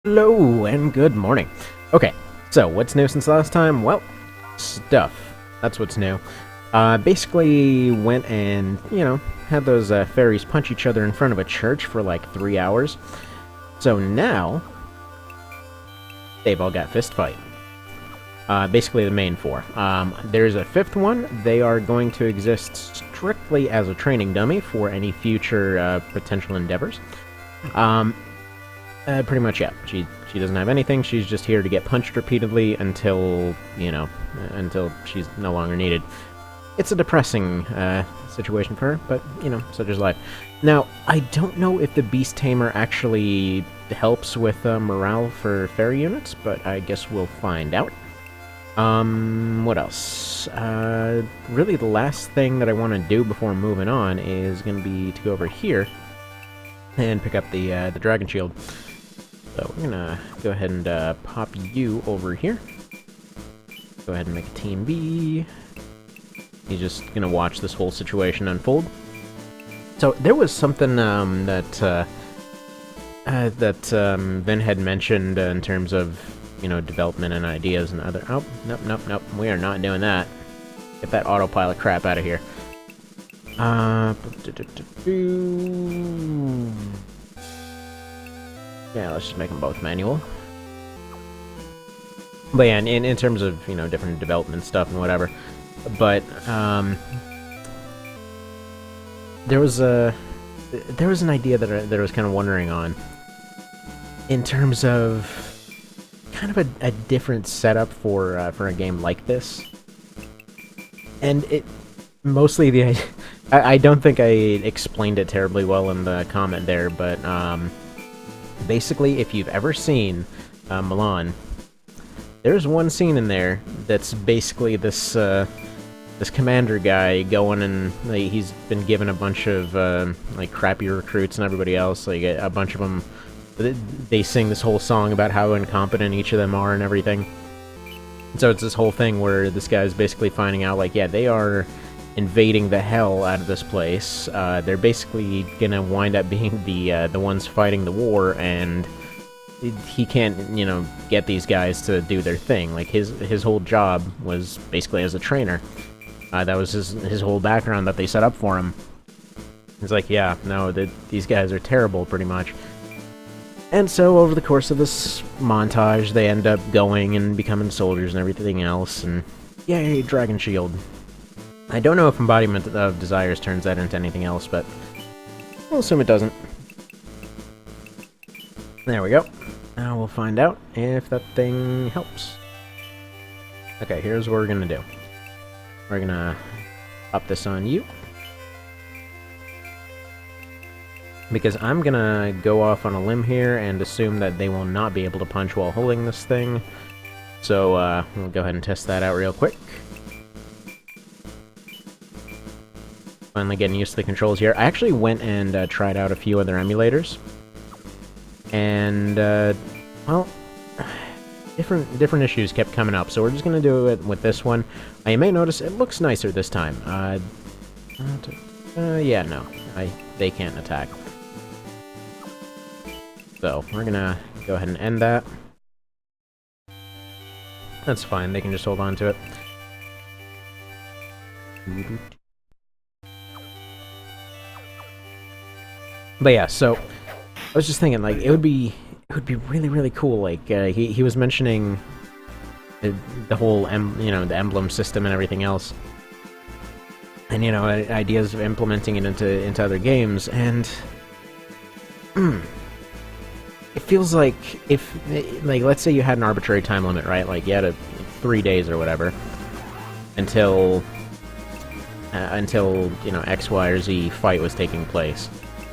Hello and good morning. Okay, so what's new since last time? Well, stuff. That's what's new. Basically went and, had those fairies punch each other in front of a church for like 3 hours. So now, they've all got fist fight. Basically the main four. There's a fifth one. They are going to exist strictly as a training dummy for any future potential endeavors. Pretty much, yeah. She doesn't have anything. She's just here to get punched repeatedly until, until she's no longer needed. It's a depressing situation for her, but, such is life. Now, I don't know if the Beast Tamer actually helps with morale for fairy units, but I guess we'll find out. What else? Really the last thing that I want to do before moving on is going to be to go over here and pick up the Dragon Shield. So we're gonna go ahead and pop you over here. Go ahead and make a Team B. He's just gonna watch this whole situation unfold. So there was something that Vin had mentioned in terms of development and ideas and other. Oh, nope. We are not doing that. Get that autopilot crap out of here. Yeah, let's just make them both manual. But yeah, in terms of, different development stuff and whatever. But, there was an idea that I was kind of wondering on. In terms of kind of a different setup for a game like this. And it, mostly the, I don't think I explained it terribly well in the comment there, but, basically, if you've ever seen Milan, there's one scene in there that's basically this this commander guy going and he's been given a bunch of like crappy recruits and everybody else. Like a bunch of them, they sing this whole song about how incompetent each of them are and everything. And so it's this whole thing where this guy's basically finding out like, yeah, they are invading the hell out of this place. They're basically gonna wind up being the ones fighting the war, and he can't, get these guys to do their thing. Like his whole job was basically as a trainer. That was his whole background that they set up for him. It's like, yeah, no, these guys are terrible, pretty much. And so over the course of this montage, they end up going and becoming soldiers and everything else, and yay, Dragon Shield. I don't know if Embodiment of Desires turns that into anything else, but we'll assume it doesn't. There we go. Now we'll find out if that thing helps. Okay, here's what we're gonna do. We're gonna pop this on you. Because I'm gonna go off on a limb here and assume that they will not be able to punch while holding this thing. So, we'll go ahead and test that out real quick. Finally getting used to the controls here. I actually went and tried out a few other emulators. And, well, different issues kept coming up, so we're just gonna do it with this one. You may notice it looks nicer this time. Yeah, no. They can't attack. So, we're gonna go ahead and end that. That's fine, they can just hold on to it. But yeah, so I was just thinking, like, it would be really cool. Like, he was mentioning the whole the emblem system and everything else, and ideas of implementing it into other games. And it feels like if let's say you had an arbitrary time limit, right? Like you had 3 days or whatever until X, Y, or Z fight was taking place.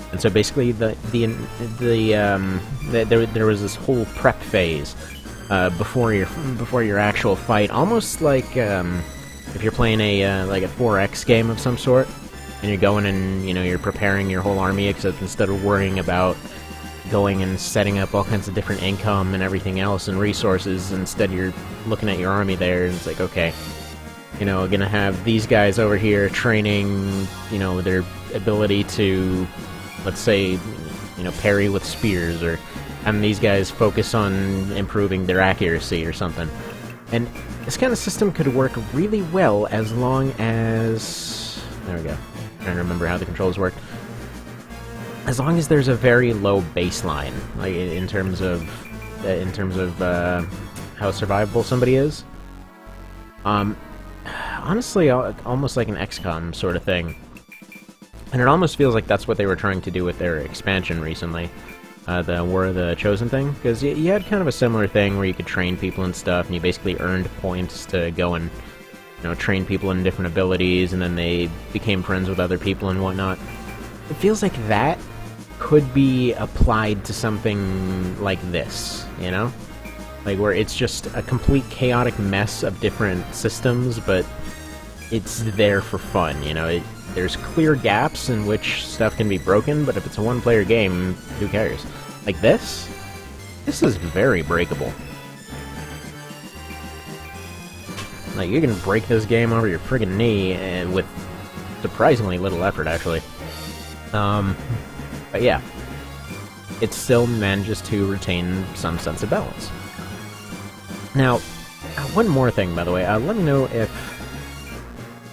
And so basically, there was this whole prep phase before your actual fight, almost like if you're playing like a 4X game of some sort, and you're going and you're preparing your whole army, except instead of worrying about going and setting up all kinds of different income and everything else and resources, instead you're looking at your army there, and it's like, okay, gonna have these guys over here training, their ability to, let's say, parry with spears, or and these guys focus on improving their accuracy or something. And this kind of system could work really well as long as... There we go. I'm trying to remember how the controls work. As long as there's a very low baseline, like in terms of how survivable somebody is. Honestly, almost like an XCOM sort of thing. And it almost feels like that's what they were trying to do with their expansion recently. The War of the Chosen thing. Because you had kind of a similar thing where you could train people and stuff, and you basically earned points to go and, train people in different abilities, and then they became friends with other people and whatnot. It feels like that could be applied to something like this, Like, where it's just a complete chaotic mess of different systems, but it's there for fun, there's clear gaps in which stuff can be broken, but if it's a one-player game, who cares? Like this? This is very breakable. Like, you can break this game over your friggin' knee, and with surprisingly little effort, actually. But yeah. It still manages to retain some sense of balance. Now, one more thing, by the way. Let me know if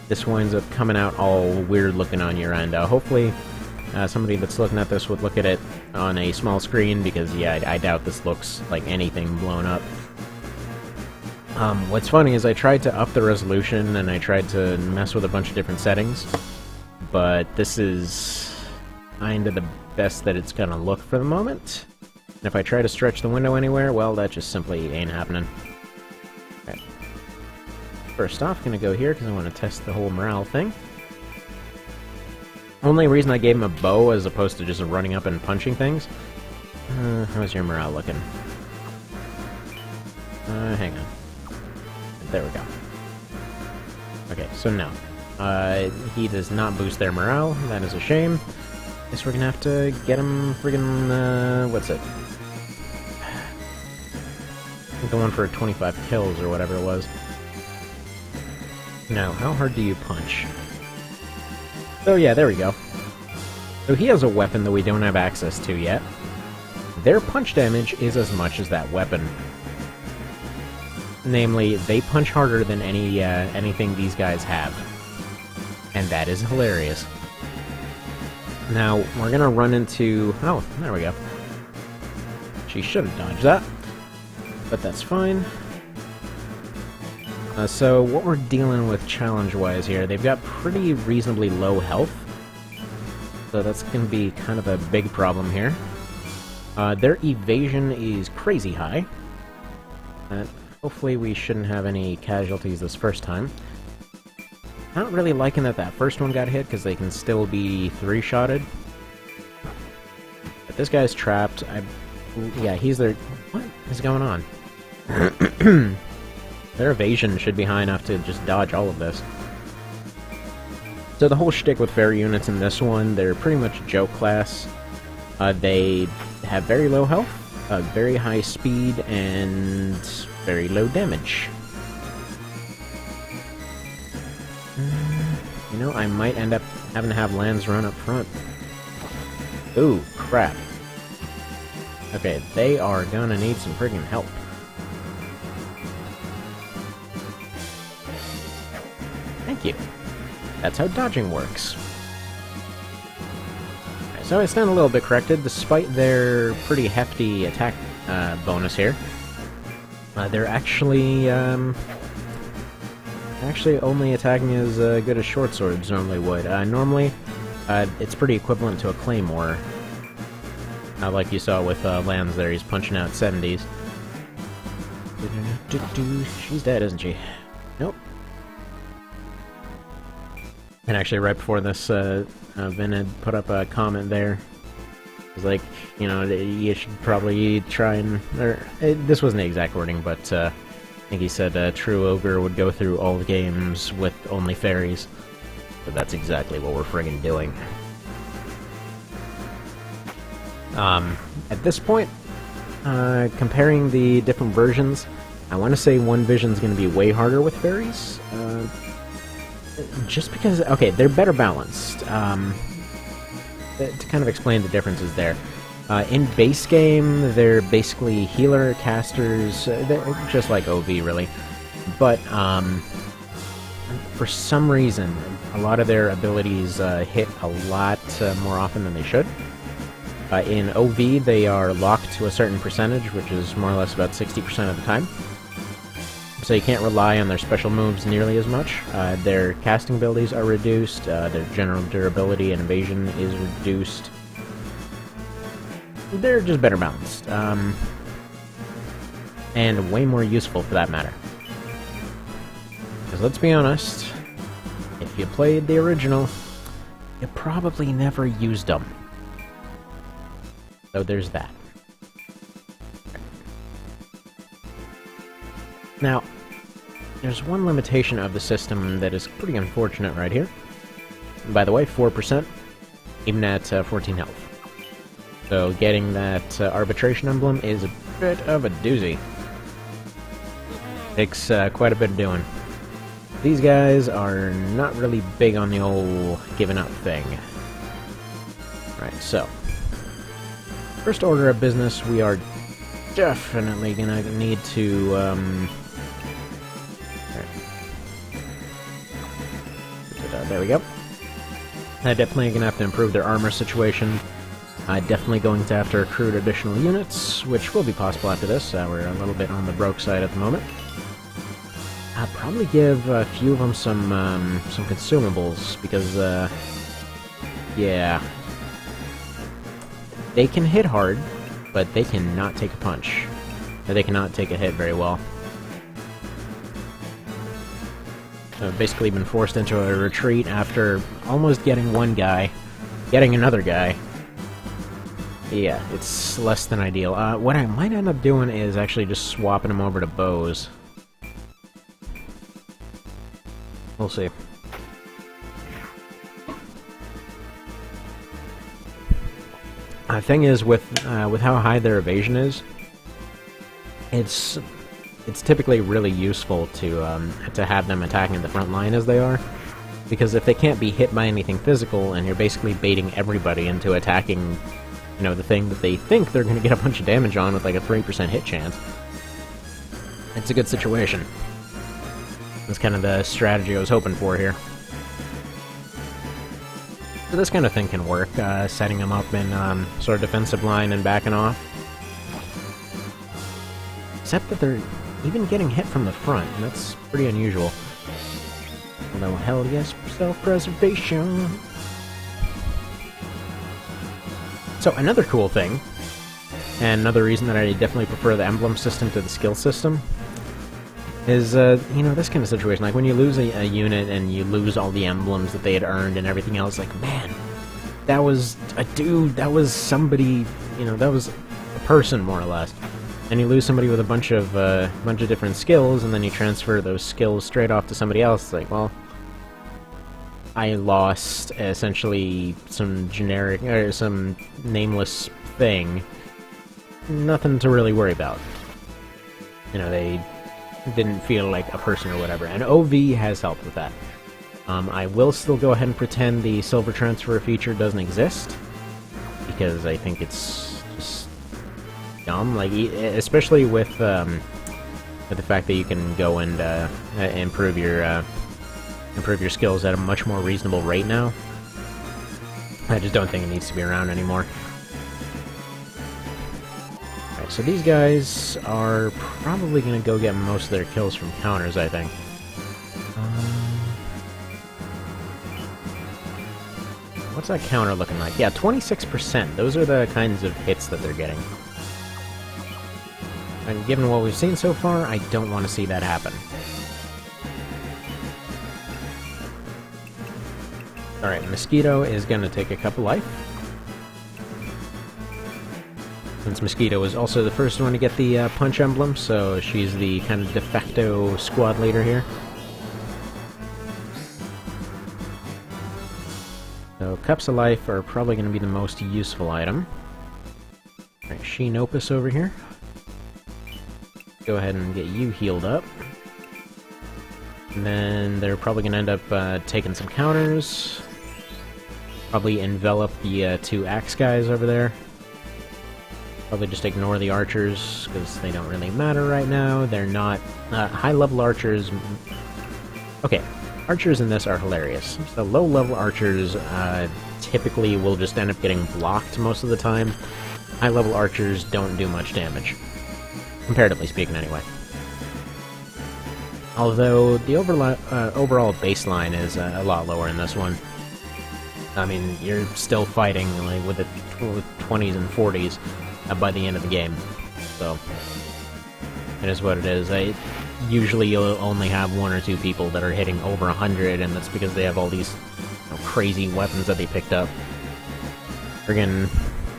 this winds up coming out all weird looking on your end. Hopefully, somebody that's looking at this would look at it on a small screen, because, yeah, I doubt this looks like anything blown up. What's funny is I tried to up the resolution, and I tried to mess with a bunch of different settings, but this is kind of the best that it's gonna look for the moment. And if I try to stretch the window anywhere, well, that just simply ain't happening. Okay. First off, gonna go here because I want to test the whole morale thing. Only reason I gave him a bow as opposed to just running up and punching things. How's your morale looking? Hang on. There we go. Okay, so no. He does not boost their morale. That is a shame. Guess we're gonna have to get him friggin', what's it? Going for 25 kills or whatever it was. Now, how hard do you punch? Oh yeah, there we go. So he has a weapon that we don't have access to yet. Their punch damage is as much as that weapon. Namely, they punch harder than anything these guys have. And that is hilarious. Now, we're gonna run into... Oh, there we go. She should have dodged that. But that's fine. So, what we're dealing with challenge-wise here, they've got pretty reasonably low health. So that's gonna be kind of a big problem here. Their evasion is crazy high. Hopefully we shouldn't have any casualties this first time. Not really liking that first one got hit, because they can still be three-shotted. But this guy's trapped. Yeah, he's there. What is going on? Their evasion should be high enough to just dodge all of this. So the whole shtick with fairy units in this one, they're pretty much joke class. They have very low health, very high speed, and very low damage. I might end up having to have Lance run up front. Ooh, crap. Okay, they are gonna need some friggin' help. Thank you. That's how dodging works. Okay, so I stand a little bit corrected, despite their pretty hefty attack bonus here. They're actually only attacking as good as short swords normally would. Normally, it's pretty equivalent to a claymore. Like you saw with Lance there, he's punching out 70s. She's dead, isn't she? Nope. And actually, right before this, Vin had put up a comment there. It was like, you should probably try and... this wasn't the exact wording, but I think he said a true ogre would go through all the games with only fairies. But that's exactly what we're friggin' doing. At this point, comparing the different versions, I want to say one vision's going to be way harder with fairies. Just because, okay, they're better balanced. To kind of explain the differences there. In base game, they're basically healer casters, they're just like OV, really. But, for some reason, a lot of their abilities hit a lot more often than they should. In OV, they are locked to a certain percentage, which is more or less about 60% of the time. So you can't rely on their special moves nearly as much. Their casting abilities are reduced, their general durability and evasion is reduced. They're just better balanced. And way more useful for that matter. Because let's be honest, if you played the original, you probably never used them. So there's that. Now, there's one limitation of the system that is pretty unfortunate right here. By the way, 4%, even at 14 health. So getting that arbitration emblem is a bit of a doozy. Takes quite a bit of doing. These guys are not really big on the old giving up thing. Right, so first order of business, we are definitely gonna need to there we go. Definitely gonna have to improve their armor situation. Definitely going to have to recruit additional units, which will be possible after this. We're a little bit on the broke side at the moment. I'll probably give a few of them some consumables, because, yeah. They can hit hard, but they cannot take a punch. They cannot take a hit very well. So I've basically been forced into a retreat after almost getting one guy, getting another guy. Yeah, it's less than ideal. What I might end up doing is actually just swapping them over to bows. We'll see. The thing is, with how high their evasion is, it's typically really useful to have them attacking the front line as they are, because if they can't be hit by anything physical, and you're basically baiting everybody into attacking, you know, the thing that they think they're going to get a bunch of damage on with like a 3% hit chance, it's a good situation. That's kind of the strategy I was hoping for here. So this kind of thing can work, setting them up in sort of defensive line and backing off. Except that they're even getting hit from the front, and that's pretty unusual. Although, hell yes, self-preservation! So another cool thing, and another reason that I definitely prefer the emblem system to the skill system, is, you know, this kind of situation. Like, when you lose a unit and you lose all the emblems that they had earned and everything else, like, man, that was a dude, that was somebody, you know, that was a person, more or less. And you lose somebody with a bunch of different skills, and then you transfer those skills straight off to somebody else. It's like, well, I lost, essentially, some generic, or some nameless thing. Nothing to really worry about. You know, they didn't feel like a person or whatever, and OV has helped with that. I will still go ahead and pretend the silver transfer feature doesn't exist, because I think it's just dumb, like, especially with the fact that you can go and improve your skills at a much more reasonable rate now. I just don't think it needs to be around anymore. So these guys are probably going to go get most of their kills from counters, I think. What's that counter looking like? Yeah, 26%. Those are the kinds of hits that they're getting. And given what we've seen so far, I don't want to see that happen. Alright, Mosquito is going to take a couple life. Since Mosquito was also the first one to get the punch emblem, so she's the kind of de facto squad leader here. So Cups of Life are probably going to be the most useful item. Alright, Sheen Opus over here. Go ahead and get you healed up. And then they're probably going to end up taking some counters. Probably envelop the two axe guys over there. Probably just ignore the archers, because they don't really matter right now. They're not... high-level archers... Okay, archers in this are hilarious. So low-level archers typically will just end up getting blocked most of the time. High-level archers don't do much damage. Comparatively speaking, anyway. Although, the overall baseline is a lot lower in this one. I mean, you're still fighting like with the 20s and 40s by the end of the game. So, it is what it is. Usually you'll only have 1 or 2 people that are hitting over 100, and that's because they have all these crazy weapons that they picked up. Friggin'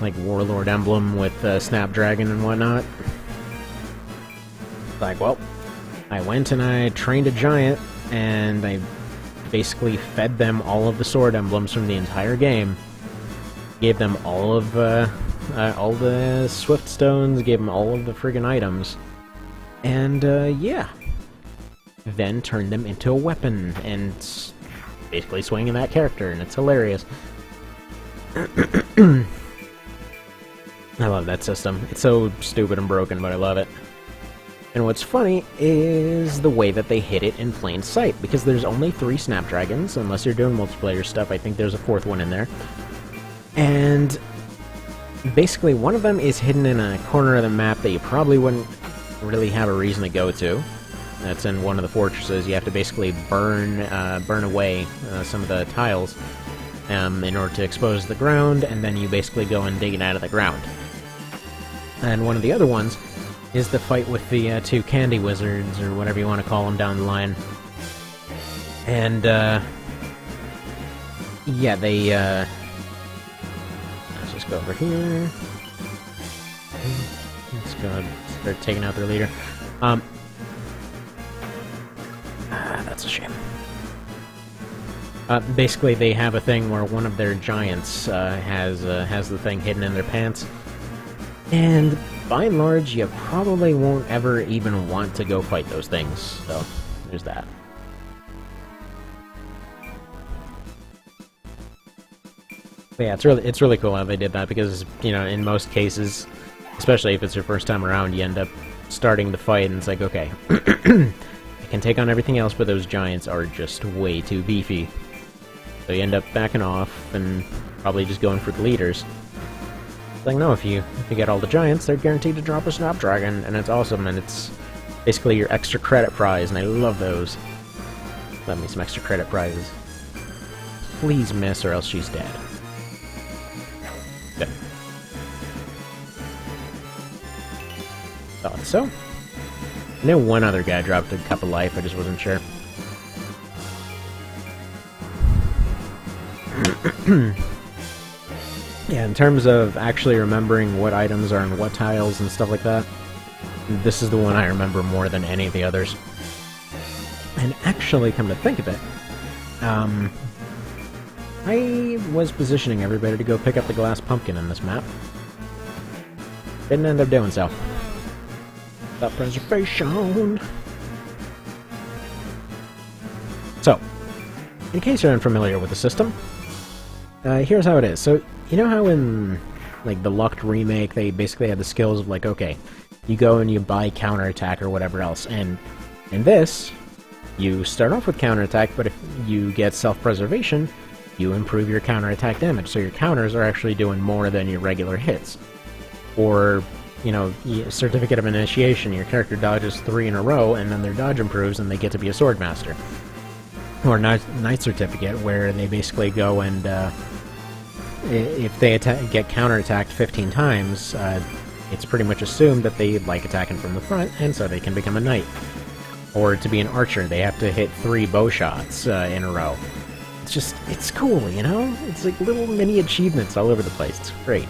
like Warlord Emblem with Snapdragon and whatnot. Like, well, I went and I trained a giant, and I basically fed them all of the sword emblems from the entire game. Gave them all the Swift Stones, gave them all of the friggin' items. And, yeah. Then turned them into a weapon, and basically swinging that character, and it's hilarious. I love that system. It's so stupid and broken, but I love it. And what's funny is the way that they hid it in plain sight, because there's only 3 Snapdragons, unless you're doing multiplayer stuff. I think there's a 4th one in there. And basically one of them is hidden in a corner of the map that you probably wouldn't really have a reason to go to. That's in one of the fortresses. You have to basically burn away some of the tiles in order to expose the ground, and then you basically go and dig it out of the ground. And one of the other ones is the fight with the 2 candy wizards, or whatever you want to call them down the line. And, yeah, they, let's just go over here. Let's go and start taking out their leader. That's a shame. Basically, they have a thing where one of their giants has the thing hidden in their pants. And by and large, you probably won't ever even want to go fight those things. So, there's that. But yeah, it's really cool how they did that, because, you know, in most cases, especially if it's your first time around, you end up starting the fight and it's like, okay, I can take on everything else, but those giants are just way too beefy. So you end up backing off and probably just going for the leaders. Like, no, if you get all the giants, they're guaranteed to drop a Snapdragon, and it's awesome, and it's basically your extra credit prize, and I love those. Love me some extra credit prizes. Please miss, or else she's dead. Good. Thought so. I know one other guy dropped a cup of life, I just wasn't sure. Yeah, in terms of actually remembering what items are in what tiles and stuff like that, this is the one I remember more than any of the others. And actually, come to think of it, I was positioning everybody to go pick up the glass pumpkin in this map. Didn't end up doing so. That preservation! So, in case you're unfamiliar with the system, here's how it is. So, you know how in, like, the Lucked remake, they basically had the skills of, like, okay, you go and you buy counterattack or whatever else, and in this, you start off with counterattack, but if you get self-preservation, you improve your counterattack damage, so your counters are actually doing more than your regular hits. Or, you know, Certificate of Initiation, your character dodges 3 in a row, and then their dodge improves, and they get to be a Swordmaster. Or Knight Certificate, where they basically go and, if they get counterattacked 15 times, it's pretty much assumed that they like attacking from the front, and so they can become a knight. Or to be an archer, they have to hit 3 bow shots in a row. It's just, it's cool, you know? It's like little mini achievements all over the place. It's great.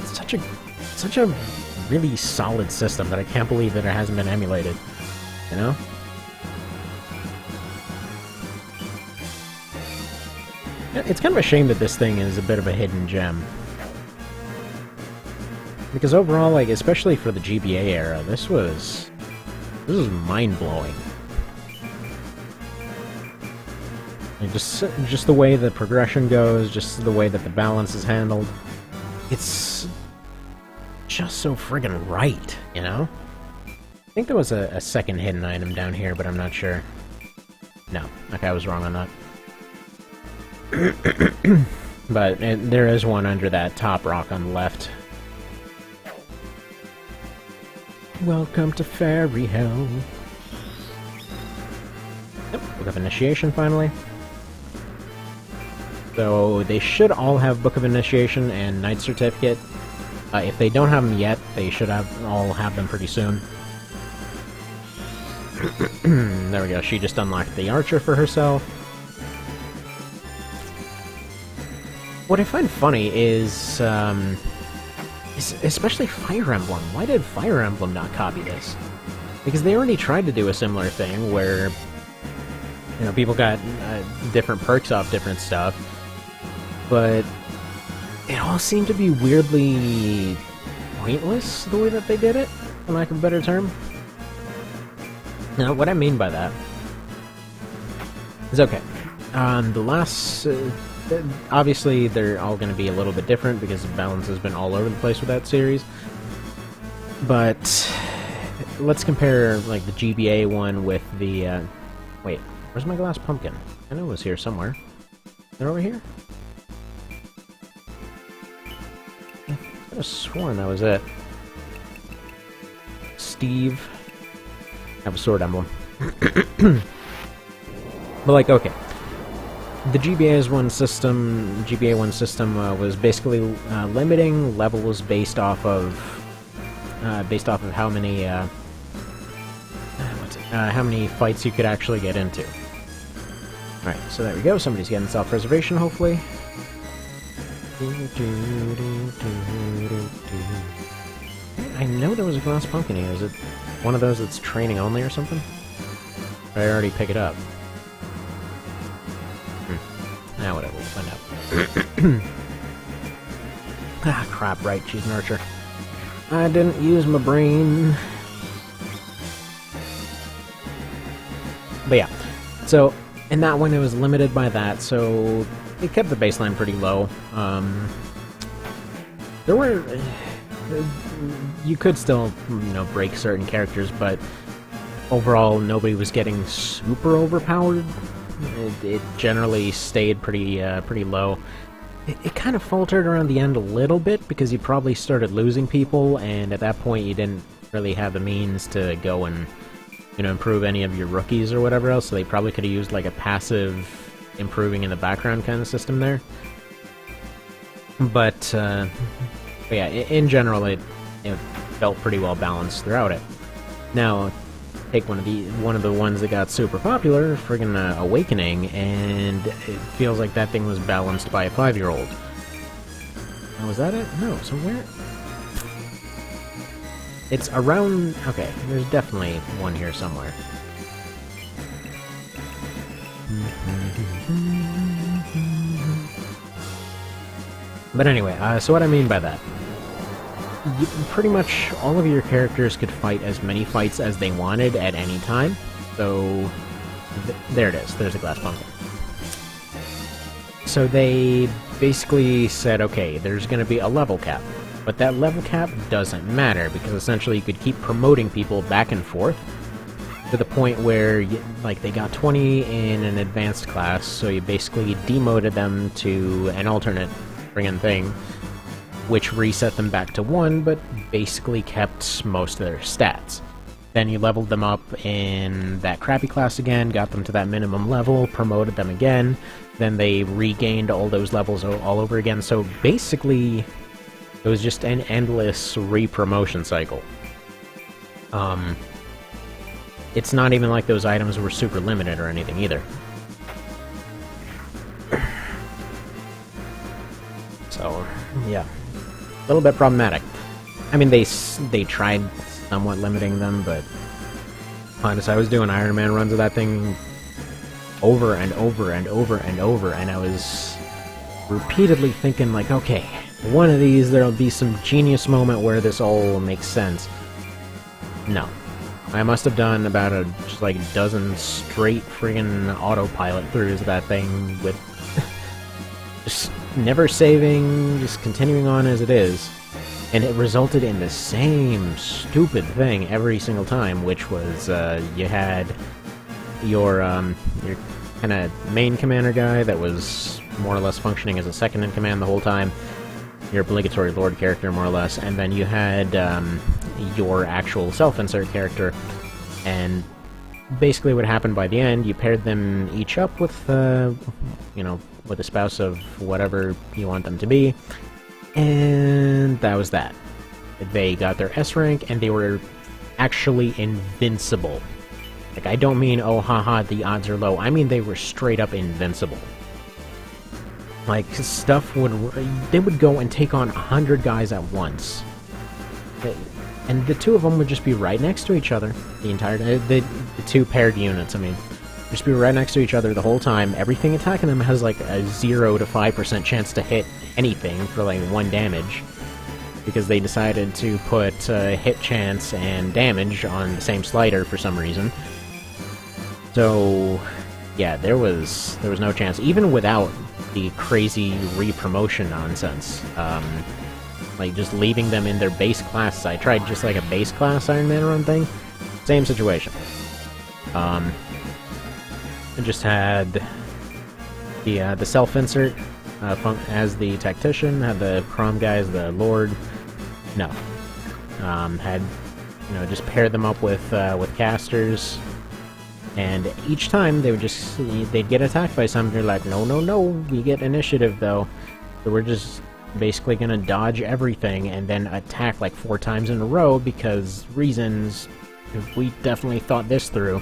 It's such a really solid system that I can't believe that it hasn't been emulated, you know? It's kind of a shame that this thing is a bit of a hidden gem. Because overall, like, especially for the GBA era, this was mind-blowing. Like, just the way the progression goes, just the way that the balance is handled. it's just so friggin' right, you know? I think there was a second hidden item down here, but I'm not sure. No. Okay, I was wrong on that. But there is one under that top rock on the left. Welcome to Fairy Hell. Yep, Book of Initiation finally. So they should all have Book of Initiation and Knight Certificate. If they don't have them yet, they should all have them pretty soon. There we go, she just unlocked the Archer for herself. What I find funny is especially Fire Emblem. Why did Fire Emblem not copy this? Because they already tried to do a similar thing where, you know, people got different perks off different stuff, but it all seemed to be weirdly pointless the way that they did it, for lack of a better term. Now, what I mean by that is, okay, the last... obviously, they're all going to be a little bit different because the balance has been all over the place with that series. But let's compare, like, the GBA one with the, wait, where's my glass pumpkin? I know it was here somewhere. They're over here? I could have sworn that was it. Steve. I have a sword emblem. But, like, okay. The GBA one system was basically limiting levels based off of how many fights you could actually get into. All right, so there we go. Somebody's getting self-preservation, hopefully. I know there was a glass pumpkin here. Is it one of those that's training only or something? Or I already pick it up. Now whatever, we'll find out. Ah, crap, right, she's an archer. I didn't use my brain. But yeah, so in that one it was limited by that, so it kept the baseline pretty low. There were... you could still, you know, break certain characters, but overall nobody was getting super overpowered. It generally stayed pretty low. It kind of faltered around the end a little bit because you probably started losing people, and at that point you didn't really have the means to go and, you know, improve any of your rookies or whatever else, so they probably could have used like a passive improving in the background kind of system there. But yeah, in general it felt pretty well balanced throughout it. Now, take one of the ones that got super popular, friggin' Awakening, and it feels like that thing was balanced by a 5-year-old. Oh, was that it? No, so where? It's around... okay, there's definitely one here somewhere. But anyway, so what I mean by that, pretty much all of your characters could fight as many fights as they wanted at any time. So, there it is. There's a glass pumpkin. So they basically said, okay, there's going to be a level cap. But that level cap doesn't matter, because essentially you could keep promoting people back and forth to the point where, like, they got 20 in an advanced class, so you basically demoted them to an alternate friggin' thing, which reset them back to 1, but basically kept most of their stats. Then you leveled them up in that crappy class again, got them to that minimum level, promoted them again, then they regained all those levels all over again, so basically it was just an endless re-promotion cycle. It's not even like those items were super limited or anything either. So, yeah. A little bit problematic. I mean, they tried somewhat limiting them, but honestly, I was doing Iron Man runs of that thing over and over and over and over, and I was repeatedly thinking, like, okay, one of these there'll be some genius moment where this all makes sense. No. I must have done about just like a dozen straight friggin' autopilot throughs of that thing with just never saving, just continuing on as it is. And it resulted in the same stupid thing every single time, which was, you had your kind of main commander guy that was more or less functioning as a second-in-command the whole time, your obligatory Lord character, more or less, and then you had, your actual self-insert character, and basically what happened by the end, you paired them each up with, you know, with a spouse of whatever you want them to be, and that was that. They got their S rank, and they were actually invincible. Like, I don't mean, oh haha, the odds are low, I mean they were straight up invincible. Like, stuff they would go and take on 100 guys at once. And the two of them would just be right next to each other the entire time. The two paired units, I mean. Just be right next to each other the whole time. Everything attacking them has like a 0 to 5% chance to hit anything for like 1 damage. Because they decided to put hit chance and damage on the same slider for some reason. So, yeah, there was no chance. Even without the crazy re-promotion nonsense. Like, just leaving them in their base class. I tried just like a base class Iron Man run thing. Same situation. I just had the self-insert as the tactician, had the Crom guy as the Lord. No. Had, you know, just paired them up with casters. And each time they'd get attacked by something. They're like, no, no, no, we get initiative though. So we're just basically gonna dodge everything and then attack like 4 times in a row because reasons. We definitely thought this through.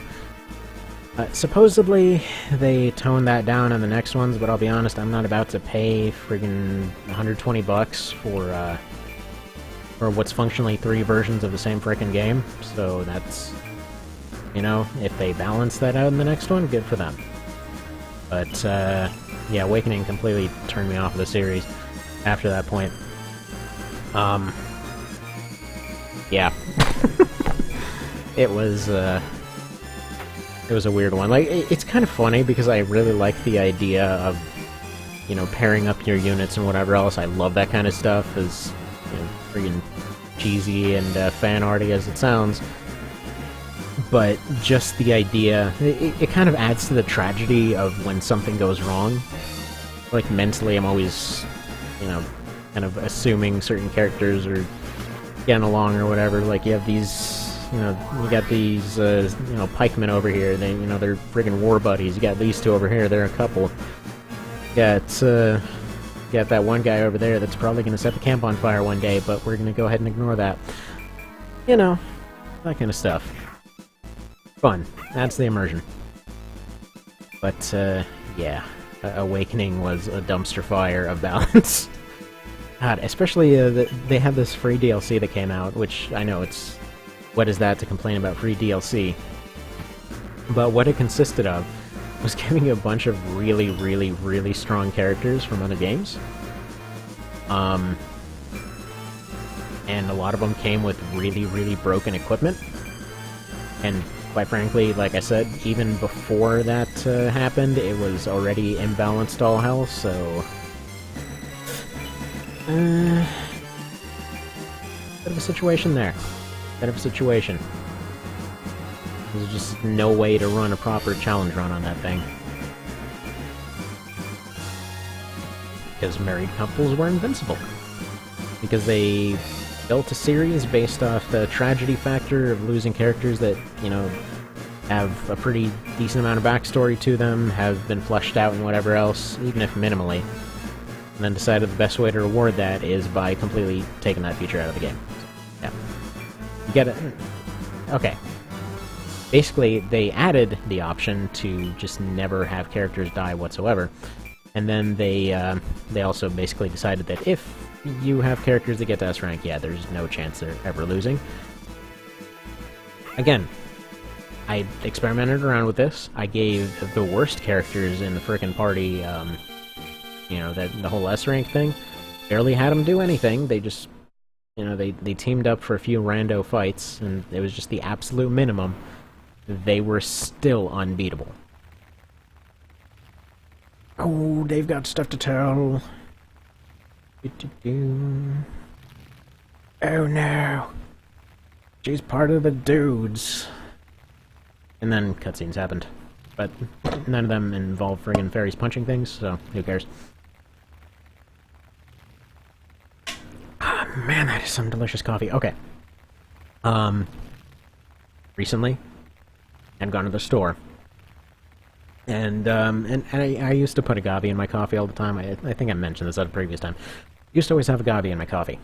Supposedly they toned that down in the next ones, but I'll be honest, I'm not about to pay friggin' 120 bucks for what's functionally 3 versions of the same frickin' game. So that's, you know, if they balance that out in the next one, good for them. But yeah, Awakening completely turned me off of the series after that point. Yeah. It was a weird one. Like, it's kind of funny because I really like the idea of, you know, pairing up your units and whatever else. I love that kind of stuff, as, you know, freaking cheesy and fan-arty as it sounds. But just the idea, it kind of adds to the tragedy of when something goes wrong. Like, mentally, I'm always, you know, kind of assuming certain characters are getting along or whatever. Like, you have these, you know, you got these, you know, pikemen over here. They, you know, they're friggin' war buddies. You got these two over here. They're a couple. You got that one guy over there that's probably gonna set the camp on fire one day, but we're gonna go ahead and ignore that. You know, that kind of stuff. Fun. That's the immersion. But, yeah. Awakening was a dumpster fire of balance. God, especially, they had this free DLC that came out, which I know it's... What is that to complain about free DLC? But what it consisted of was giving a bunch of really, really, really strong characters from other games. And a lot of them came with really, really broken equipment. And quite frankly, like I said, even before that happened, it was already imbalanced all hell, so... bit of a situation there. Bit of a situation. There's just no way to run a proper challenge run on that thing. Because married couples were invincible. Because they built a series based off the tragedy factor of losing characters that, you know, have a pretty decent amount of backstory to them, have been fleshed out and whatever else, even if minimally. And then decided the best way to reward that is by completely taking that feature out of the game. So, yeah. You get it. Okay. Basically, they added the option to just never have characters die whatsoever. And then they also basically decided that if you have characters that get to S rank, yeah, there's no chance they're ever losing. Again, I experimented around with this. I gave the worst characters in the frickin' party, you know, the whole S rank thing. Barely had them do anything. They just, you know, they teamed up for a few rando fights, and it was just the absolute minimum. They were still unbeatable. Oh, they've got stuff to tell. Oh no! She's part of the dudes. And then cutscenes happened. But none of them involve friggin' fairies punching things, so who cares? Ah, man, that is some delicious coffee. Okay. Recently, I'd gone to the store. And I used to put agave in my coffee all the time. I think I mentioned this at a previous time. Used to always have agave in my coffee.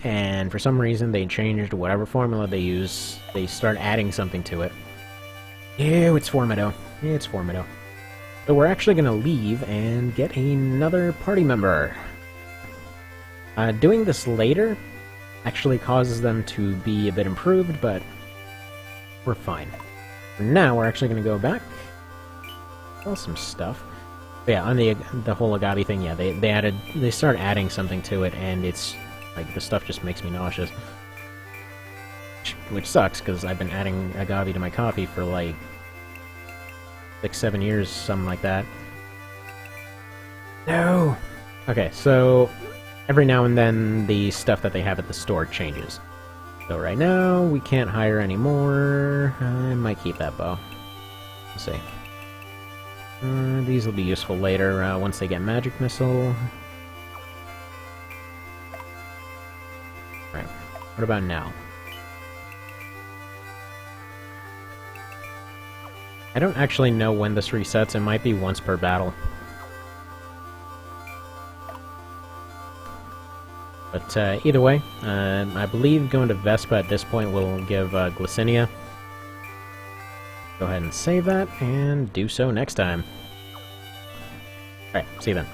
And for some reason, they changed whatever formula they use. They start adding something to it. Ew, it's Formido. It's Formido. So we're actually going to leave and get another party member. Doing this later actually causes them to be a bit improved, but we're fine. For now, we're actually going to go back. Sell some stuff. But yeah, on the whole agave thing, yeah, they start adding something to it, and it's like the stuff just makes me nauseous. Which sucks, because I've been adding agave to my coffee for like 6-7 years, something like that. No! Okay, so every now and then the stuff that they have at the store changes. So right now, we can't hire anymore. I might keep that bow. We'll see. These will be useful later, once they get Magic Missile. Right, what about now? I don't actually know when this resets, it might be once per battle. But either way, I believe going to Vespa at this point will give Glycinia. Go ahead and save that, and do so next time. Alright, see you then.